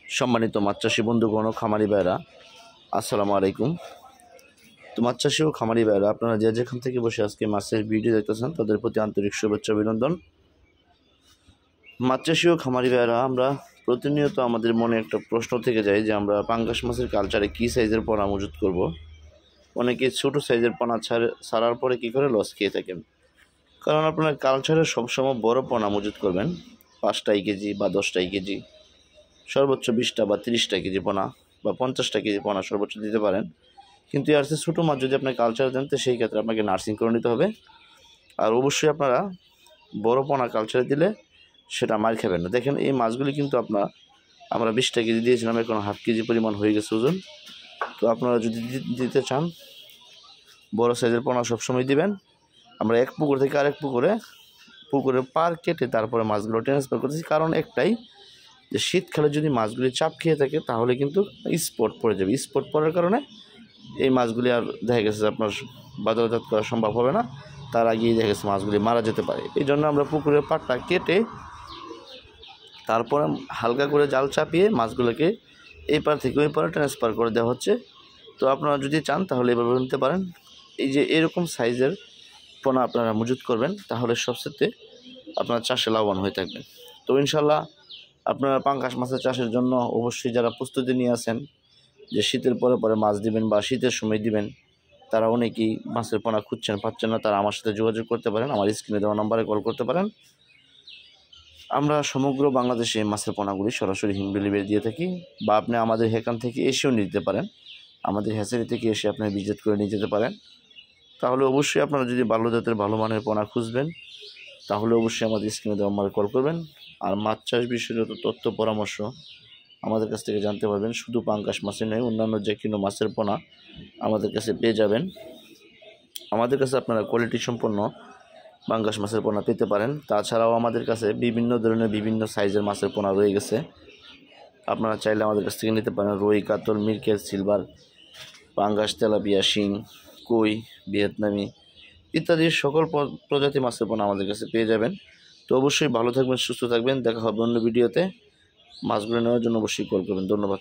সম্মানিত মাছ চাষী বন্ধুগণ ও খামারি ভাইরা, আসসালামু আলাইকুম। তো মাছ চাষী ও খামারি ভাইরা, আপনারা যে যেখান থেকে বসে আজকে মাছের ভিডিও দেখতেছেন তাদের প্রতি আন্তরিক শুভেচ্ছা অভিনন্দন। মাছ চাষী ও খামারি ভাইরা, আমরা প্রতিনিয়ত আমাদের মনে একটা প্রশ্ন থেকে যায় যে আমরা পাঙ্গাস মাছের কালচারে কী সাইজের পোনা মজুত করব। অনেকে ছোটো সাইজের পোনা ছাড়ার পরে কী করে লস খেয়ে থাকেন। কারণ আপনার কালচারে সবসময় বড় পোনা মজুত করবেন, 5 কেজি বা 10 কেজি, সর্বোচ্চ 20টা বা 30টা কেজি পোনা বা 50টা কেজি পোনা সর্বোচ্চ দিতে পারেন। কিন্তু এর চেয়ে ছোটো মাছ যদি আপনি কালচার দেন তো সেই ক্ষেত্রে আপনাকে নার্সিং করে নিতে হবে। আর অবশ্যই আপনারা বড় পোনা কালচারে দিলে সেটা মার খাবেন না। দেখেন এই মাছগুলি কিন্তু আমরা 20টা কেজি দিয়েছিলাম, এখন 1/2 কেজি পরিমাণ হয়ে গেছে ওজন। তো আপনারা যদি দিতে চান বড় সাইজের পোনা সবসময় দিবেন। আমরা এক পুকুর থেকে আরেক পুকুরে পার কেটে তারপরে মাছগুলো ট্রান্সফার করতেছি, কারণ একটাই যে শীতকালে যদি মাছগুলি চাপ খেয়ে থাকে তাহলে কিন্তু স্পট পড়ে যাবে। স্পট পড়ার কারণে এই মাছগুলি আর দেখা গেছে আপনার বাজারজাত করা সম্ভব হবে না, তার আগেই দেখা গেছে মাছগুলি মারা যেতে পারে। এই জন্য আমরা পুকুরের পাড়টা কেটে তারপরে হালকা করে জাল চাপিয়ে মাছগুলোকে এই পার থেকে ওই পারে ট্রান্সফার করে দেওয়া হচ্ছে। তো আপনারা যদি চান তাহলে এভাবে নিতে পারেন। এই যে এরকম সাইজের পোনা আপনারা মজুত করবেন, তাহলে সবচেয়ে আপনার চাষে লাভবান হয়ে থাকবেন। তো ইনশাল্লাহ আপনারা পাঙ্গাস মাছের চাষের জন্য অবশ্যই যারা প্রস্তুতি নিয়ে আছেন যে শীতের পরে মাছ দিবেন বা শীতের সময় দিবেন, তারা অনেকেই মাছের পোনা খুঁজছেন, পাচ্ছেন না, তারা আমার সাথে যোগাযোগ করতে পারেন, আমার স্ক্রিনে দেওয়া নাম্বারে কল করতে পারেন। আমরা সমগ্র বাংলাদেশে মাছের পোনাগুলি সরাসরি হোম ডেলিভারি দিয়ে থাকি, বা আপনি আমাদের এখান থেকে এসেও নিতে পারেন। আমাদের হ্যাচারি থেকে এসে আপনি ভিজিট করে নিয়ে যেতে পারেন। তাহলে অবশ্যই আপনারা যদি ভালো জাতের ভালো মানের পোনা খুঁজবেন তাহলে অবশ্যই আমাদের স্ক্রিনে দেওয়া নাম্বারে কল করবেন। আর মাছ চাষ বিষয়ে যত তথ্য পরামর্শ আমাদের কাছ থেকে জানতে পারবেন। শুধু পাঙ্গাস মাছের নয়, অন্যান্য যে কোনো মাছের পোনা আমাদের কাছে পেয়ে যাবেন। আমাদের কাছে আপনারা কোয়ালিটি সম্পন্ন পাঙ্গাস মাছের পোনা পেতে পারেন। তাছাড়াও আমাদের কাছে বিভিন্ন ধরনের বিভিন্ন সাইজের মাছের পোনা রয়ে গেছে, আপনারা চাইলে আমাদের কাছ থেকে নিতে পারেন। রুই, কাতল, মিরকেল, সিলভার, পাঙ্গাস, তেলাপিয়া, শিং, কই, ভিয়েতনামি ইত্যাদি সকল প্রজাতি মাছের পোনা আমাদের কাছে পেয়ে যাবেন। তো অবশ্যই ভালো থাকবেন, সুস্থ থাকবেন। দেখা হবে অন্য ভিডিওতে। মাছগুলো নেওয়ার জন্য অবশ্যই কল করবেন। ধন্যবাদ।